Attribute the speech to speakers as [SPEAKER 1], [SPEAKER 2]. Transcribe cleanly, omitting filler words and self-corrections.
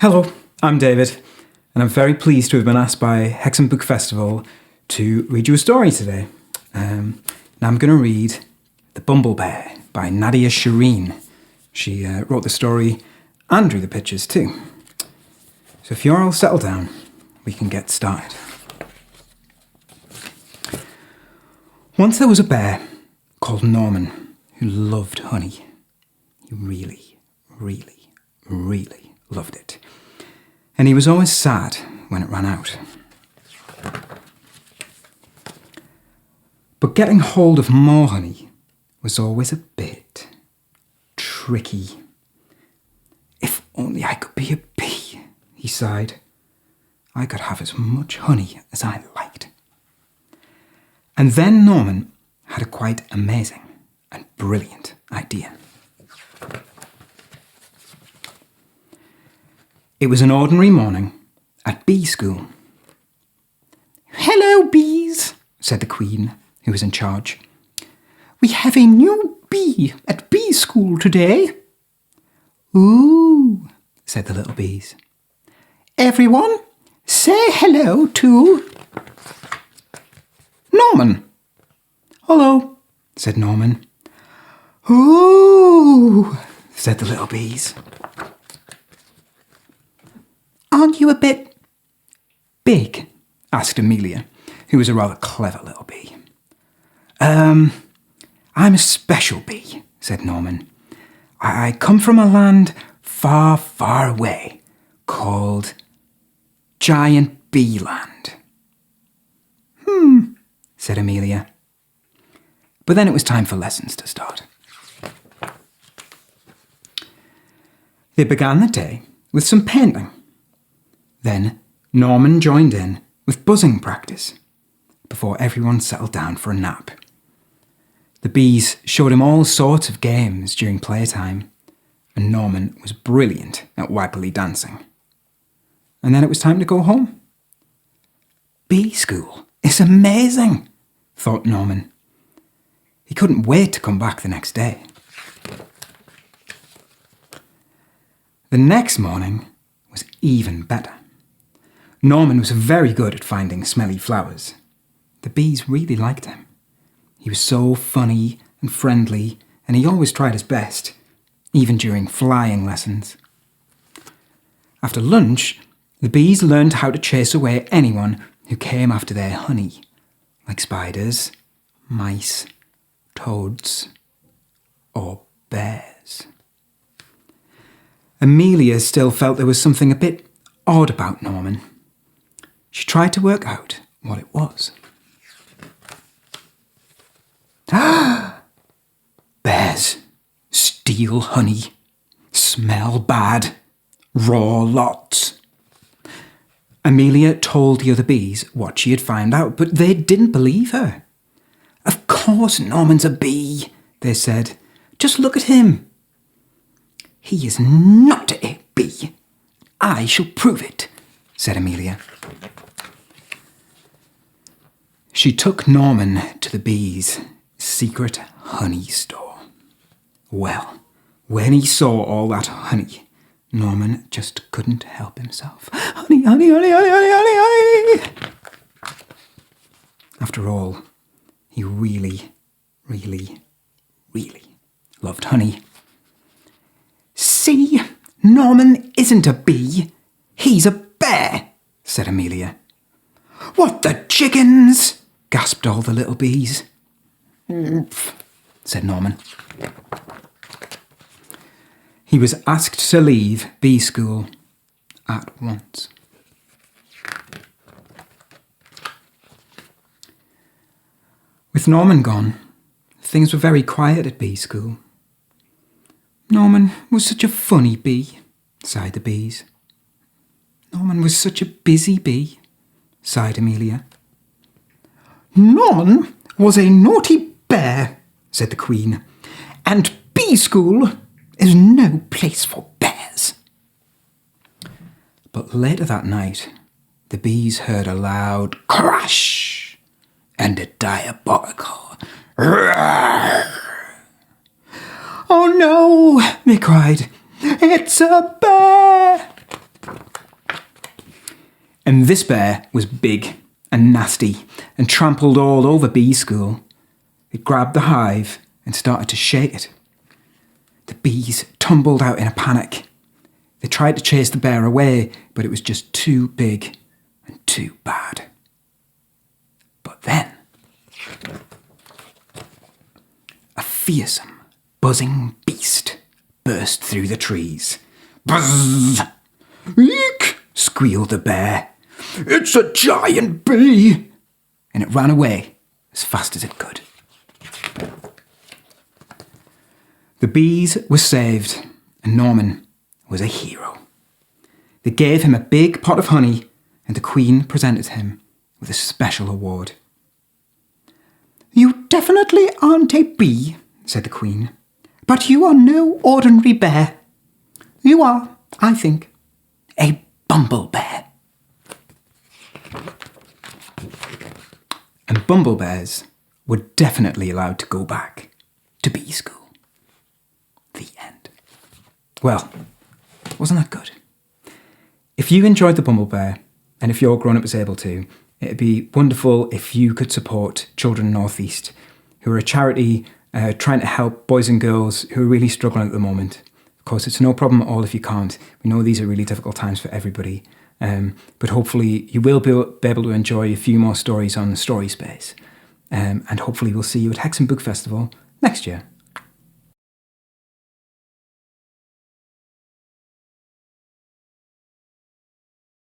[SPEAKER 1] Hello, I'm David, and I'm very pleased to have been asked by Hexham Book Festival to read you a story today. Now I'm going to read The Bumblebear by Nadia Shireen. She wrote the story and drew the pictures too. So if you're all settled down, we can get started. Once there was a bear called Norman who loved honey. He really, really, really loved it. And he was always sad when it ran out. But getting hold of more honey was always a bit tricky. If only I could be a bee, he sighed. I could have as much honey as I liked. And then Norman had a quite amazing and brilliant idea. It was an ordinary morning at bee school. "Hello, bees," said the queen, who was in charge. "We have a new bee at bee school today." "Ooh," said the little bees. "Everyone, say hello to Norman." "Hello," said Norman. "Ooh," said the little bees. "Aren't you a bit big?" asked Amelia, who was a rather clever little bee. I'm a special bee," said Norman. I come from a land far, far away called Giant Bee Land." Said Amelia. But then it was time for lessons to start. They began the day with some painting. Then Norman joined in with buzzing practice before everyone settled down for a nap. The bees showed him all sorts of games during playtime, and Norman was brilliant at waggly dancing. And then it was time to go home. Bee school is amazing, thought Norman. He couldn't wait to come back the next day. The next morning was even better. Norman was very good at finding smelly flowers. The bees really liked him. He was so funny and friendly, and he always tried his best, even during flying lessons. After lunch, the bees learned how to chase away anyone who came after their honey, like spiders, mice, toads, or bears. Amelia still felt there was something a bit odd about Norman. She tried to work out what it was. Bears steal honey, smell bad, roar lots. Amelia told the other bees what she had found out, but they didn't believe her. "Of course Norman's a bee," they said. "Just look at him." "He is not a bee. I shall prove it," said Amelia. She took Norman to the bees' secret honey store. Well, when he saw all that honey, Norman just couldn't help himself. Honey, honey, honey, honey, honey, honey, honey. After all, he really, really, really loved honey. "See, Norman isn't a bee. He's a bear," said Amelia. "What the chickens!" gasped all the little bees. Said Norman. He was asked to leave bee school at once. With Norman gone, things were very quiet at bee school. "Norman was such a funny bee," sighed the bees. "Norman was such a busy bee," sighed Amelia. "Norman was a naughty bear," said the queen, "and bee school is no place for bears." But later that night, the bees heard a loud crash and a diabolical roar. "Oh no," they cried, "it's a bear!" And this bear was big and nasty and trampled all over Bee's school. It grabbed the hive and started to shake it. The bees tumbled out in a panic. They tried to chase the bear away, but it was just too big and too bad. But then, a fearsome, buzzing beast burst through the trees. Buzz! Eek! Squealed the bear. It's a giant bee! And it ran away as fast as it could. The bees were saved, and Norman was a hero. They gave him a big pot of honey, and the Queen presented him with a special award. You definitely aren't a bee, said the Queen, but you are no ordinary bear. You are, I think, a Bumblebear. And Bumblebears were definitely allowed to go back to bee school. The end. Well, wasn't that good? If you enjoyed the Bumblebear, and if your grown-up was able to, it'd be wonderful if you could support Children North East, who are a charity trying to help boys and girls who are really struggling at the moment. Of course, it's no problem at all if you can't. We know these are really difficult times for everybody. But hopefully you will be able to enjoy a few more stories on the Story Space. And hopefully we'll see you at Hexham Book Festival next year.